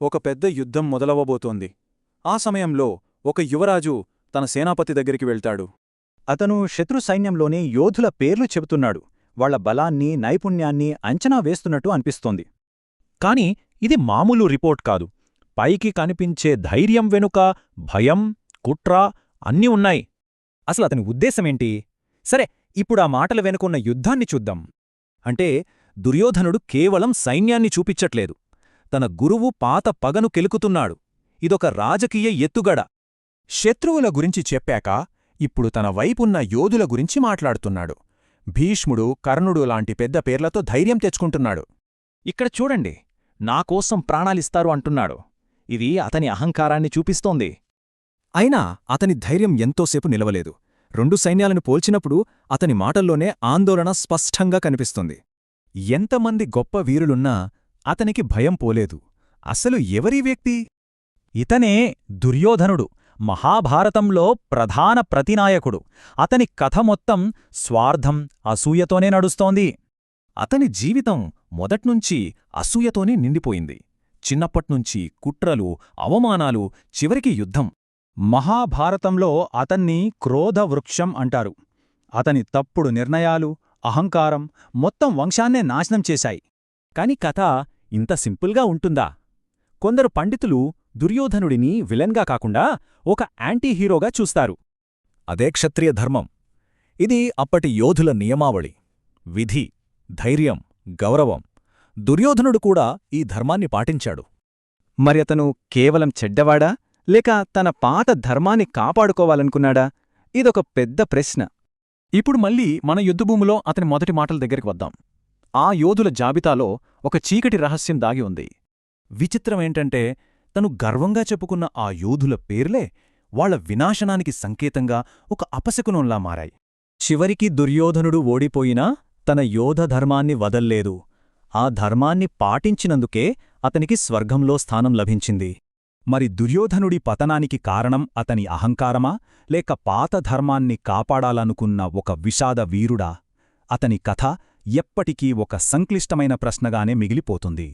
ఒక పెద్ద యుద్ధం మొదలవబోతోంది. ఆ సమయంలో ఒక యువరాజు తన సేనాపతి దగ్గరికి వెళ్తాడు. అతను శత్రు సైన్యంలోని యోధుల పేర్లు చెబుతున్నాడు. వాళ్ల బలాన్ని, నైపుణ్యాన్ని అంచనా వేస్తున్నట్టు అనిపిస్తోంది. కాని ఇది మామూలు రిపోర్ట్ కాదు. పైకి కనిపించే ధైర్యం వెనుక భయం, కుట్ర అన్నీ ఉన్నాయి. అసలతని ఉద్దేశమేంటి? సరే, ఇప్పుడా మాటల వెనుకున్న యుద్ధాన్ని చూద్దాం. అంటే దుర్యోధనుడు కేవలం సైన్యాన్ని చూపించట్లేదు. తన గురువు పాత పగను కెలుకుతున్నాడు. ఇదొక రాజకీయ ఎత్తుగడ. శత్రువుల గురించి చెప్పాక ఇప్పుడు తన వైపున్న యోధుల గురించి మాట్లాడుతున్నాడు. భీష్ముడు, కర్ణుడు లాంటి పెద్ద పేర్లతో ధైర్యం తెచ్చుకుంటున్నాడు. ఇక్కడ చూడండి, నాకోసం ప్రాణాలిస్తారు అంటున్నాడు. ఇది అతని అహంకారాన్ని చూపిస్తోంది. అయినా అతని ధైర్యం ఎంతోసేపు నిలవలేదు. రెండు సైన్యాలను పోల్చినప్పుడు అతని మాటల్లోనే ఆందోళన స్పష్టంగా కనిపిస్తుంది. ఎంతమంది గొప్ప వీరులున్నా అతనికి భయం పోలేదు. అసలు ఎవరీ వ్యక్తి? ఇతనే దుర్యోధనుడు, మహాభారతంలో ప్రధాన ప్రతినాయకుడు. అతని కథ మొత్తం స్వార్థం, అసూయతోనే నడుస్తోంది. అతని జీవితం మొదట్నుంచి అసూయతోనే నిండిపోయింది. చిన్నప్పట్నుంచి కుట్రలు, అవమానాలు, చివరికి యుద్ధం. మహాభారతంలో అతన్ని క్రోధవృక్షం అంటారు. అతని తప్పుడు నిర్ణయాలు, అహంకారం మొత్తం వంశాన్నే నాశనం చేశాయి. కాని కథ ఇంత సింపుల్గా ఉంటుందా? కొందరు పండితులు దుర్యోధనుడిని విలన్గా కాకుండా ఒక యాంటీహీరోగా చూస్తారు. అదే క్షత్రియ ధర్మం. ఇది అప్పటి యోధుల నియమావళి. విధి, ధైర్యం, గౌరవం. దుర్యోధనుడు కూడా ఈ ధర్మాన్ని పాటించాడు. మరి అతను కేవలం చెడ్డవాడా, లేక తన పాత ధర్మాన్ని కాపాడుకోవాలనుకున్నాడా? ఇదొక పెద్ద ప్రశ్న. ఇప్పుడు మళ్ళీ మన యుద్ధభూమిలో అతని మొదటి మాటల దగ్గరికి వద్దాం. ఆ యోధుల జాబితాలో ఒక చీకటి రహస్యం దాగి ఉంది. విచిత్రమేంటంటే, తను గర్వంగా చెప్పుకున్న ఆ యోధుల పేర్లే వాళ్ల వినాశనానికి సంకేతంగా ఒక అపశకునంలా మారాయి. చివరికి దుర్యోధనుడు ఓడిపోయినా తన యోధధర్మాన్ని వదల్లేదు. ఆ ధర్మాన్ని పాటించినందుకే అతనికి స్వర్గంలో స్థానం లభించింది. మరి దుర్యోధనుడి పతనానికి కారణం అతని అహంకారమా, లేక పాత ధర్మాన్ని కాపాడాలనుకున్న ఒక విషాద వీరుడా? అతని కథ ఎప్పటికీ ఒక సంక్లిష్టమైన ప్రశ్నగానే మిగిలిపోతుంది.